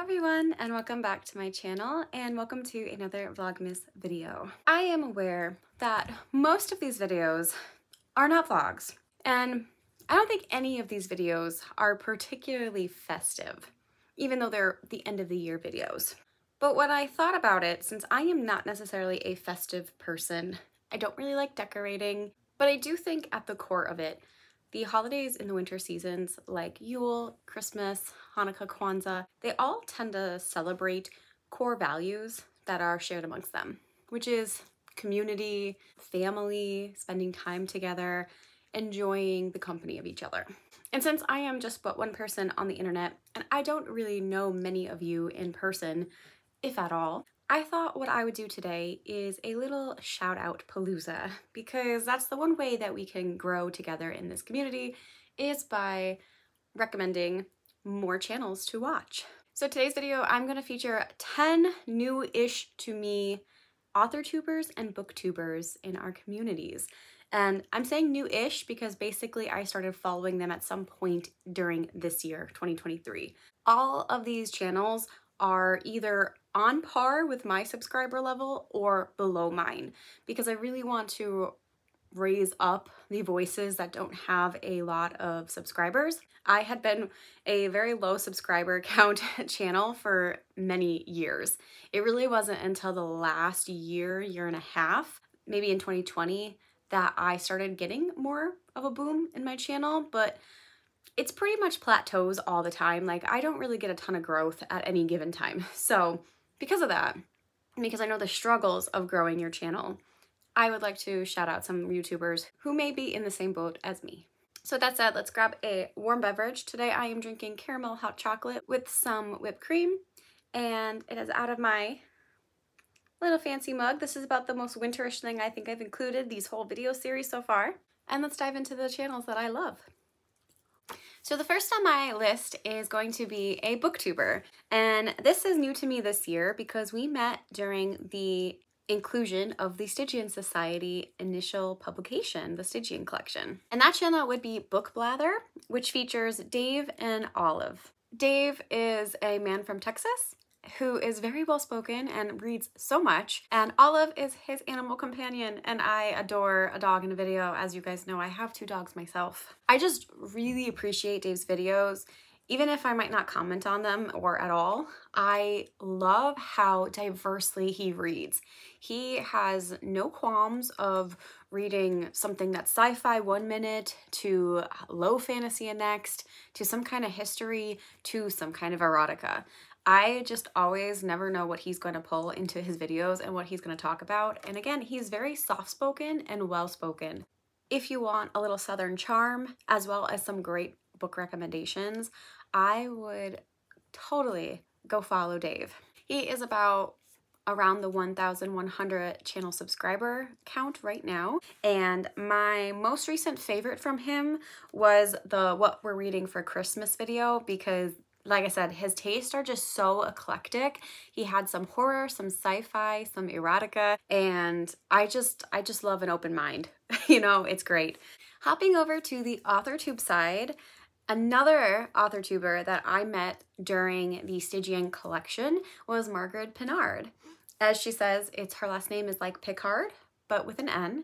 everyone, and welcome back to my channel, and welcome to another Vlogmas video. I am aware that most of these videos are not vlogs, and I don't think any of these videos are particularly festive, even though they're the end of the year videos. But when I thought about it, since I am not necessarily a festive person, I don't really like decorating, but I do think at the core of it, the holidays in the winter seasons like Yule, Christmas, Hanukkah, Kwanzaa, they all tend to celebrate core values that are shared amongst them, which is community, family, spending time together, enjoying the company of each other. And since I am just but one person on the internet, and I don't really know many of you in person, if at all, I thought what I would do today is a little shout out palooza, because that's the one way that we can grow together in this community is by recommending more channels to watch. So today's video, I'm going to feature 10 new-ish to me author-tubers and booktubers in our communities. And I'm saying new-ish because basically I started following them at some point during this year, 2023. All of these channels are either on par with my subscriber level or below mine, because I really want to raise up the voices that don't have a lot of subscribers. I had been a very low subscriber count channel for many years. It really wasn't until the last year and a half, maybe in 2020, that I started getting more of a boom in my channel, but it's pretty much plateaus all the time. Like, I don't really get a ton of growth at any given time. So because of that, because I know the struggles of growing your channel, I would like to shout out some YouTubers who may be in the same boat as me. So that said, let's grab a warm beverage. Today I am drinking caramel hot chocolate with some whipped cream, and it is out of my little fancy mug. This is about the most winterish thing I think I've included these whole video series so far. And let's dive into the channels that I love. So the first on my list is going to be a booktuber, and this is new to me this year because we met during the inclusion of the Stygian Society initial publication, the Stygian collection. And that channel would be Book Blather, which features Dave and Olive. Dave is a man from Texas who is very well spoken and reads so much, and Olive is his animal companion, and I adore a dog in a video. As you guys know, I have 2 dogs myself. I just really appreciate Dave's videos, even if I might not comment on them or at all. I love how diversely he reads. He has no qualms of reading something that's sci-fi 1 minute to low fantasy next, to some kind of history, to some kind of erotica. I just always never know what he's going to pull into his videos and what he's going to talk about. And again, he's very soft-spoken and well-spoken. If you want a little Southern charm, as well as some great book recommendations, I would totally go follow Dave. He is about around the 1,100 channel subscriber count right now. And my most recent favorite from him was the What We're Reading for Christmas video, because like I said, his tastes are just so eclectic. He had some horror, some sci-fi, some erotica, and I just love an open mind. You know, it's great. Hopping over to the authortube side, another authortuber that I met during the Stygian collection was Margaret Pinard. As she says, her last name is like Picard, but with an N.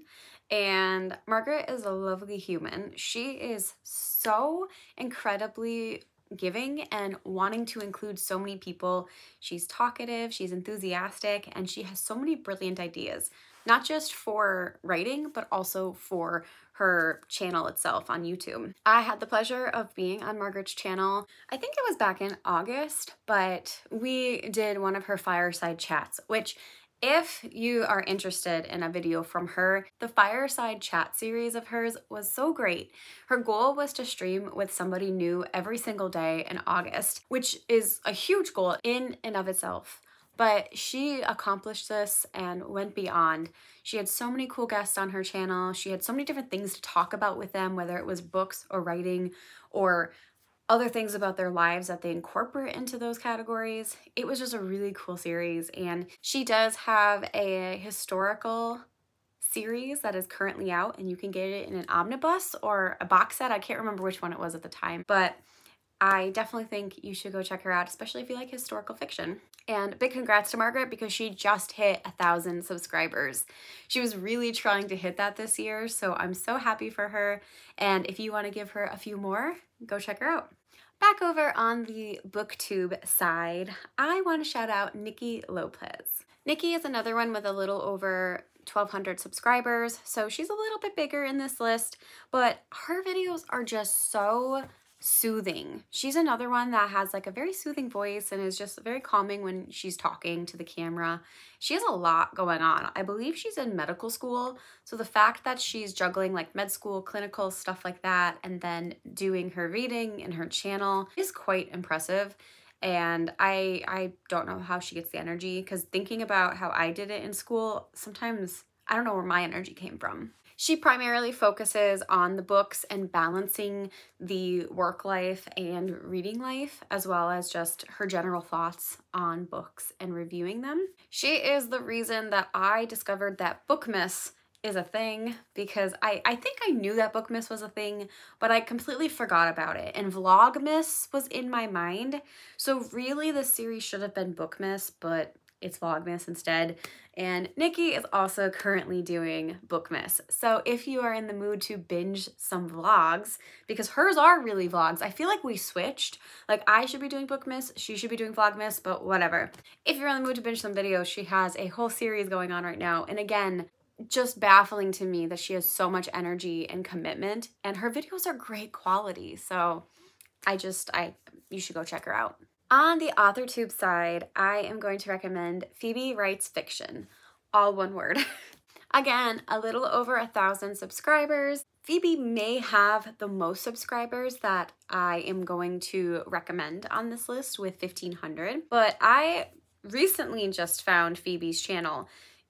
And Margaret is a lovely human. She is so incredibly giving and wanting to include so many people. She's talkative, she's enthusiastic, and she has so many brilliant ideas, not just for writing, but also for her channel itself on YouTube. I had the pleasure of being on Margaret's channel. I think it was back in August, but we did one of her fireside chats, which, if you are interested in a video from her, the fireside chat series of hers was so great. Her goal was to stream with somebody new every single day in August, which is a huge goal in and of itself. But she accomplished this and went beyond. She had so many cool guests on her channel. She had so many different things to talk about with them, whether it was books or writing or other things about their lives that they incorporate into those categories. It was just a really cool series, and she does have a historical series that is currently out, and you can get it in an omnibus or a box set. I can't remember which one it was at the time, but I definitely think you should go check her out, especially if you like historical fiction. And big congrats to Margaret because she just hit 1,000 subscribers. She was really trying to hit that this year, so I'm so happy for her. And if you want to give her a few more, go check her out. Back over on the booktube side, I want to shout out Nikki Lopez. Nikki is another one with a little over 1,200 subscribers, so she's a little bit bigger in this list, but her videos are just so soothing. She's another one that has like a very soothing voice and is just very calming when she's talking to the camera. She has a lot going on. I believe she's in medical school, so the fact that she's juggling like med school, clinical, stuff like that, and then doing her reading in her channel is quite impressive. And I don't know how she gets the energy, because thinking about how I did it in school, sometimes I don't know where my energy came from. She primarily focuses on the books and balancing the work life and reading life, as well as just her general thoughts on books and reviewing them. She is the reason that I discovered that bookmas is a thing, because I think I knew that bookmas was a thing, but I completely forgot about it, and vlogmas was in my mind. So really the series should have been bookmas, but it's vlogmas instead. And Nikki is also currently doing bookmas. So if you are in the mood to binge some vlogs, because hers are really vlogs, I feel like we switched. Like I should be doing bookmas, she should be doing vlogmas, but whatever. If you're in the mood to binge some videos, she has a whole series going on right now. And again, just baffling to me that she has so much energy and commitment, and her videos are great quality. So you should go check her out. On the authortube side, I am going to recommend Phoebe Writes Fiction, all one word. Again, a little over 1,000 subscribers. Phoebe may have the most subscribers that I am going to recommend on this list with 1,500, but I recently just found Phoebe's channel.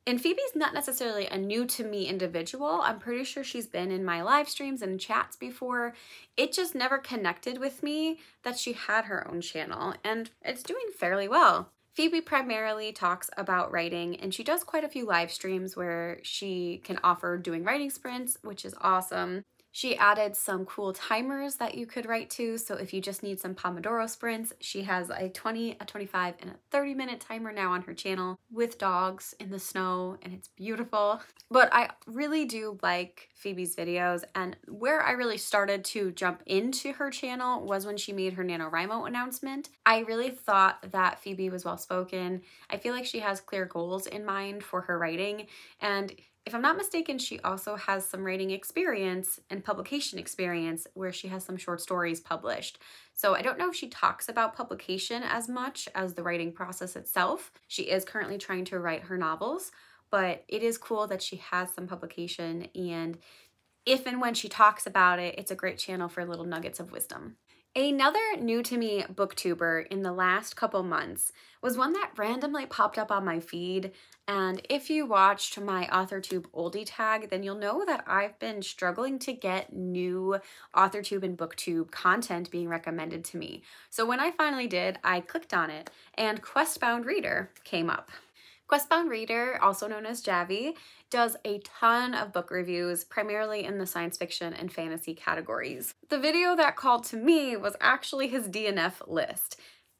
And Phoebe's not necessarily a new to me individual. I'm pretty sure she's been in my live streams and chats before. It just never connected with me that she had her own channel, and it's doing fairly well. Phoebe primarily talks about writing, and she does quite a few live streams where she can offer doing writing sprints, which is awesome. She added some cool timers that you could write to, so if you just need some Pomodoro sprints, she has a 20, a 25, and a 30-minute timer now on her channel with dogs in the snow, and it's beautiful. But I really do like Phoebe's videos, and where I really started to jump into her channel was when she made her NaNoWriMo announcement. I really thought that Phoebe was well-spoken. I feel like she has clear goals in mind for her writing, and if I'm not mistaken, she also has some writing experience and publication experience where she has some short stories published. So I don't know if she talks about publication as much as the writing process itself. She is currently trying to write her novels, but it is cool that she has some publication, and if and when she talks about it, it's a great channel for little nuggets of wisdom. Another new to me booktuber in the last couple months was one that randomly popped up on my feed, and if you watched my authortube oldie tag, then you'll know that I've been struggling to get new authortube and booktube content being recommended to me. So when I finally did, I clicked on it and Questbound Reader came up. Questbound Reader, also known as Javi, does a ton of book reviews, primarily in the science fiction and fantasy categories. The video that called to me was actually his DNF list.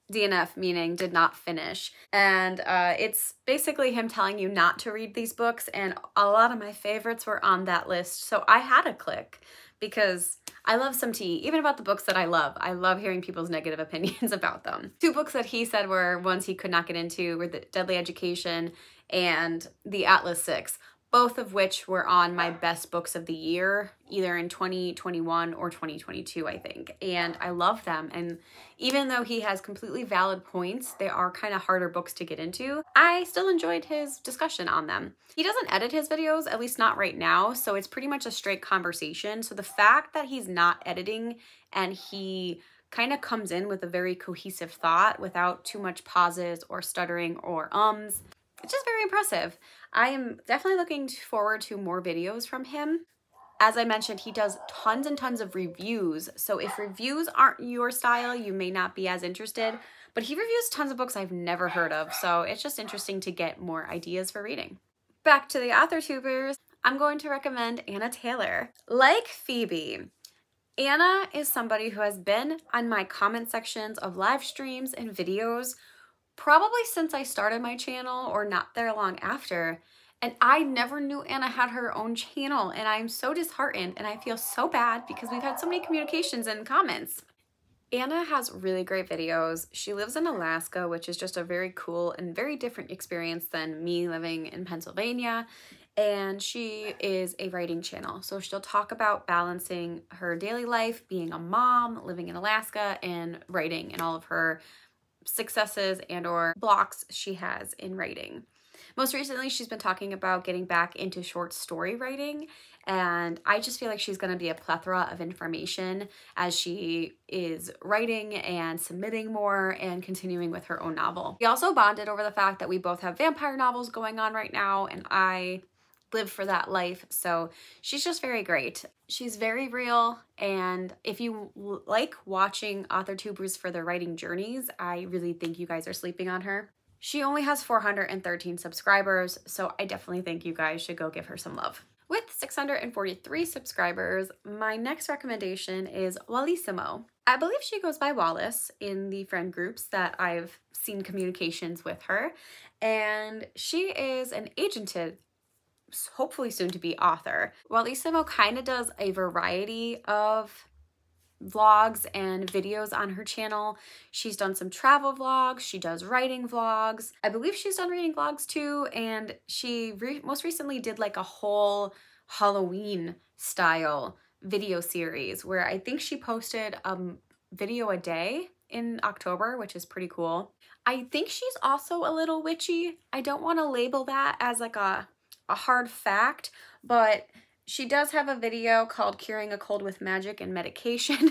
DNF meaning did not finish. And it's basically him telling you not to read these books, and a lot of my favorites were on that list. So I had to click because I love some tea, even about the books that I love. I love hearing people's negative opinions about them. Two books that he said were ones he could not get into were The Deadly Education and The Atlas Six, both of which were on my best books of the year, either in 2021 or 2022, I think. And I love them. And even though he has completely valid points, they are kind of harder books to get into, I still enjoyed his discussion on them. He doesn't edit his videos, at least not right now, so it's pretty much a straight conversation. So the fact that he's not editing and he kind of comes in with a very cohesive thought without too much pauses or stuttering or ums, it's just very impressive. I am definitely looking forward to more videos from him. As I mentioned, he does tons and tons of reviews. So if reviews aren't your style, you may not be as interested, but he reviews tons of books I've never heard of. So it's just interesting to get more ideas for reading. Back to the authortubers, I'm going to recommend Anna Taylor. Like Phoebe, Anna is somebody who has been on my comment sections of live streams and videos probably since I started my channel or not there long after. And I never knew Anna had her own channel, and I'm so disheartened and I feel so bad because we've had so many communications and comments. Anna has really great videos. She lives in Alaska, which is just a very cool and very different experience than me living in Pennsylvania. And she is a writing channel. So she'll talk about balancing her daily life, being a mom, living in Alaska, and writing, and all of her successes and or blocks she has in writing. Most recently, she's been talking about getting back into short story writing, and I just feel like she's going to be a plethora of information as she is writing and submitting more and continuing with her own novel. We also bonded over the fact that we both have vampire novels going on right now, and I live for that life, so she's just very great. She's very real, and if you like watching authortubers for their writing journeys, I really think you guys are sleeping on her. She only has 413 subscribers, so I definitely think you guys should go give her some love. With 643 subscribers, my next recommendation is Wallissimo. I believe she goes by Wallace in the friend groups that I've seen communications with her, and she is an agented, hopefully soon to be author. Wallissimo kind of does a variety of vlogs and videos on her channel. She's done some travel vlogs, she does writing vlogs. I believe she's done reading vlogs too, and she most recently did like a whole Halloween style video series where I think she posted a video a day in October, which is pretty cool. I think she's also a little witchy. I don't want to label that as like a hard fact, but she does have a video called Curing a Cold with Magic and Medication.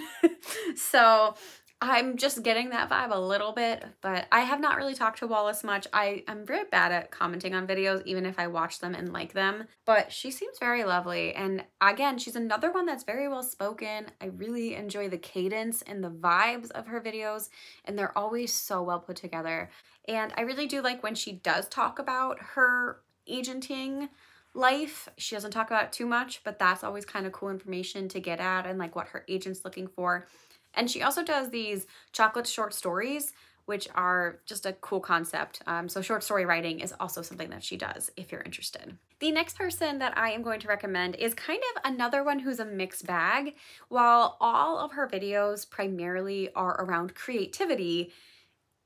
So I'm just getting that vibe a little bit, but I have not really talked to Wallace much. I'm very bad at commenting on videos, even if I watch them and like them, but she seems very lovely. And again, she's another one that's very well spoken. I really enjoy the cadence and the vibes of her videos, and they're always so well put together. And I really do like when she does talk about her agenting life. She doesn't talk about it too much, but that's always kind of cool information to get at and like what her agent's looking for. And she also does these chocolate short stories, which are just a cool concept. So short story writing is also something that she does if you're interested. The next person that I am going to recommend is kind of another one who's a mixed bag. While all of her videos primarily are around creativity,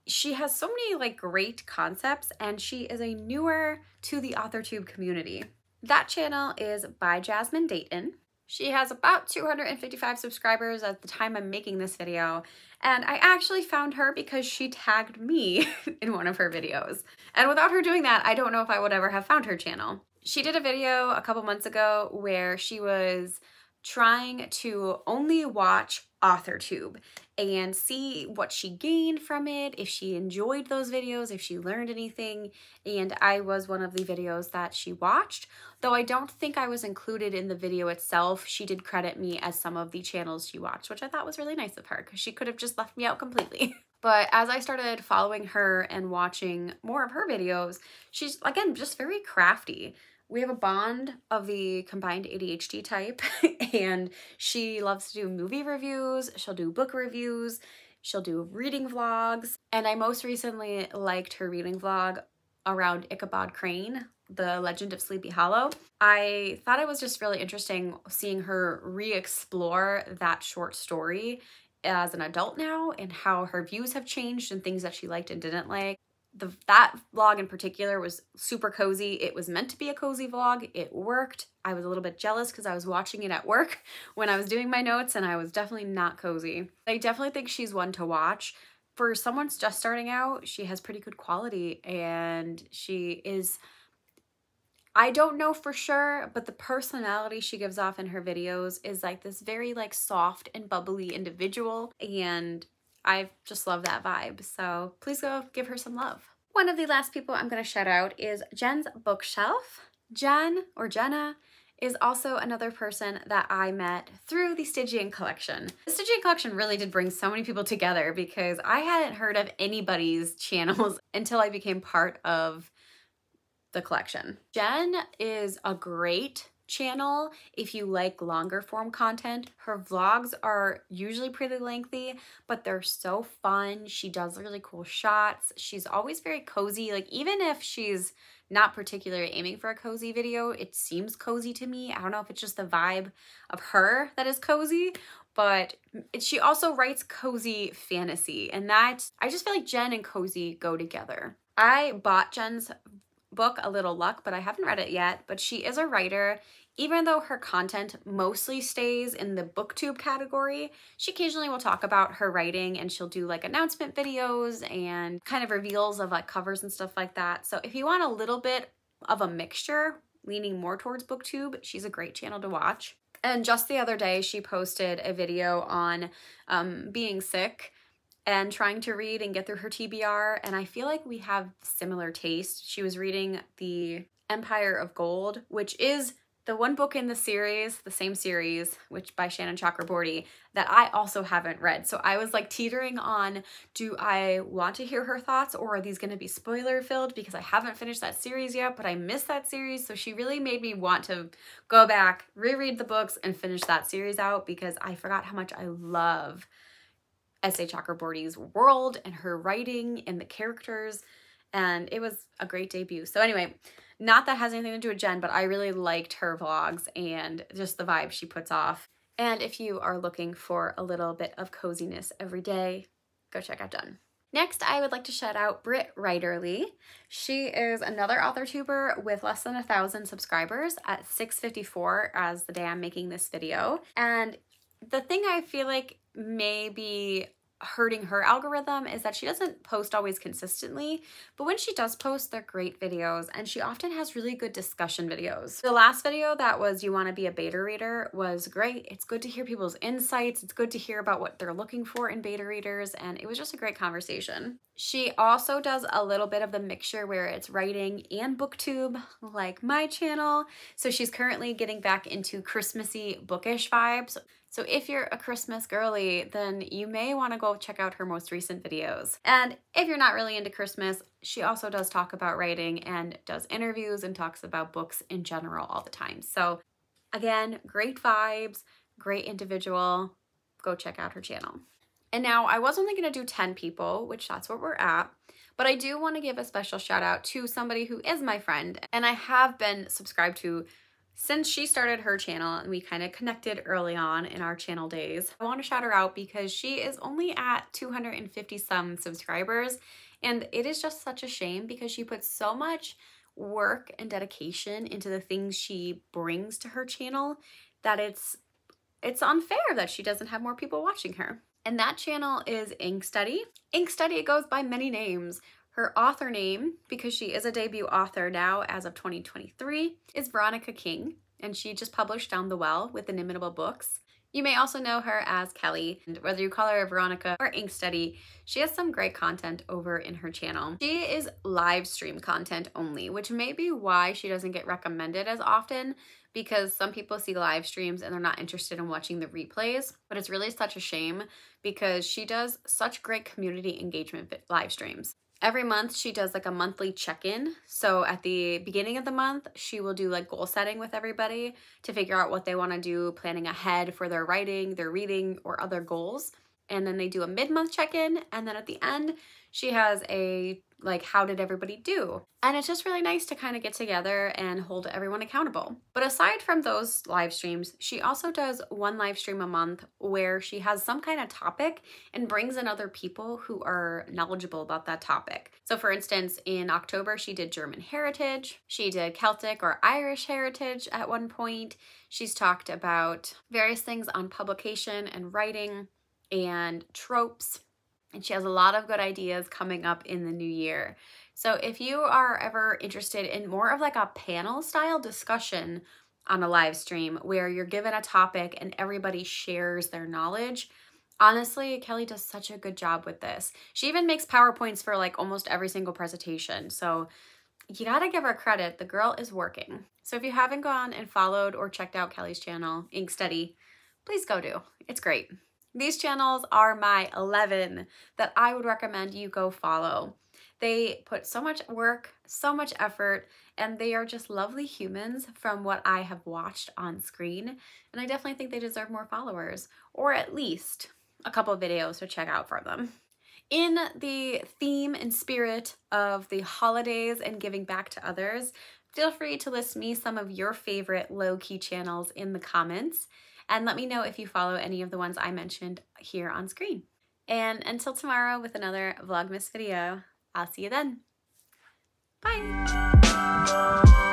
she has so many like great concepts, and she is a newer to the authortube community. That channel is by Jasmine Dayton. She has about 255 subscribers at the time I'm making this video, and I actually found her because she tagged me in one of her videos. And without her doing that, I don't know if I would ever have found her channel. She did a video a couple months ago where she was trying to only watch authortube and see what she gained from it, if she enjoyed those videos, if she learned anything, and I was one of the videos that she watched. Though I don't think I was included in the video itself, she did credit me as some of the channels she watched, which I thought was really nice of her because she could have just left me out completely. But as I started following her and watching more of her videos, she's, again, just very crafty. We have a bond of the combined ADHD type, and she loves to do movie reviews, she'll do book reviews, she'll do reading vlogs, and I most recently liked her reading vlog around Ichabod Crane, The Legend of Sleepy Hollow. I thought it was just really interesting seeing her re-explore that short story as an adult now and how her views have changed and things that she liked and didn't like. That vlog in particular was super cozy. It was meant to be a cozy vlog. It worked. I was a little bit jealous because I was watching it at work when I was doing my notes, and I was definitely not cozy. I definitely think she's one to watch. For someone just starting out, she has pretty good quality, and she is, I don't know for sure, but the personality she gives off in her videos is like this very like soft and bubbly individual, and I just love that vibe, so please go give her some love. One of the last people I'm going to shout out is Jen's Bookshelf. Jen, or Jenna, is also another person that I met through the Stygian collection. The Stygian collection really did bring so many people together because I hadn't heard of anybody's channels until I became part of the collection. Jen is a great channel if you like longer form content. Her vlogs are usually pretty lengthy, but they're so fun. She does really cool shots. She's always very cozy. Like, even if she's not particularly aiming for a cozy video, it seems cozy to me. I don't know if it's just the vibe of her that is cozy, but she also writes cozy fantasy, and that, I just feel like Jen and cozy go together. I bought Jen's book, A Little Luck, but I haven't read it yet. But she is a writer. Even though her content mostly stays in the booktube category, she occasionally will talk about her writing, and she'll do like announcement videos and kind of reveals of like covers and stuff like that. So if you want a little bit of a mixture leaning more towards booktube, she's a great channel to watch. And just the other day, she posted a video on being sick and trying to read and get through her TBR, and I feel like we have similar taste. She was reading The Empire of Gold, which is the one book in the series, the same series, which by Shannon Chakraborty, that I also haven't read. So I was like teetering on, do I want to hear her thoughts, or are these gonna be spoiler filled, because I haven't finished that series yet, but I missed that series. So she really made me want to go back, reread the books, and finish that series out, because I forgot how much I love S.A. Chakraborty's world and her writing and the characters, and it was a great debut. So anyway, not that has anything to do with Jen, but I really liked her vlogs and just the vibe she puts off. And if you are looking for a little bit of coziness every day, go check out Jen. Next, I would like to shout out Britt Writerly. She is another author tuber with less than 1,000 subscribers at 654 as the day I'm making this video. And the thing I feel like may be hurting her algorithm is that she doesn't post always consistently, but when she does post, they're great videos, and she often has really good discussion videos. The last video that was You Want to Be a Beta Reader was great. It's good to hear people's insights. It's good to hear about what they're looking for in beta readers, and it was just a great conversation. She also does a little bit of the mixture where it's writing and booktube, like my channel. So she's currently getting back into Christmassy bookish vibes. So if you're a Christmas girly, then you may want to go check out her most recent videos. And if you're not really into Christmas, she also does talk about writing and does interviews and talks about books in general all the time. So again, great vibes, great individual. Go check out her channel. And now I was only going to do 10 people, which that's what we're at. But I do want to give a special shout out to somebody who is my friend and I have been subscribed to since she started her channel, and we kind of connected early on in our channel days. I want to shout her out because she is only at 250 some subscribers, and it is just such a shame because she puts so much work and dedication into the things she brings to her channel that it's unfair that she doesn't have more people watching her. And that channel is Ink Study. Ink Study goes by many names. Her author name, because she is a debut author now as of 2023, is Veronica King, and she just published Down the Well with Inimitable Books. You may also know her as Kelly, and whether you call her Veronica or Ink Study, she has some great content over in her channel. She is live stream content only, which may be why she doesn't get recommended as often, because some people see live streams and they're not interested in watching the replays, but it's really such a shame because she does such great community engagement live streams. Every month she does like a monthly check-in. So at the beginning of the month, she will do like goal setting with everybody to figure out what they want to do, planning ahead for their writing, their reading, or other goals. And then they do a mid-month check-in. And then at the end, she has a like, how did everybody do? And it's just really nice to kind of get together and hold everyone accountable. But aside from those live streams, she also does one live stream a month where she has some kind of topic and brings in other people who are knowledgeable about that topic. So for instance, in October, she did German heritage. She did Celtic or Irish heritage at one point. She's talked about various things on publication and writing and tropes. And she has a lot of good ideas coming up in the new year. So if you are ever interested in more of like a panel style discussion on a live stream where you're given a topic and everybody shares their knowledge, honestly, Kelly does such a good job with this. She even makes PowerPoints for like almost every single presentation. So you gotta give her credit. The girl is working. So if you haven't gone and followed or checked out Kelly's channel, Ink Study, please go do. It's great. These channels are my 11 that I would recommend you go follow. They put so much work, so much effort, and they are just lovely humans from what I have watched on screen. And I definitely think they deserve more followers, or at least a couple videos to check out from them. In the theme and spirit of the holidays and giving back to others, feel free to list me some of your favorite low-key channels in the comments, and let me know if you follow any of the ones I mentioned here on screen. And until tomorrow with another Vlogmas video, I'll see you then. Bye!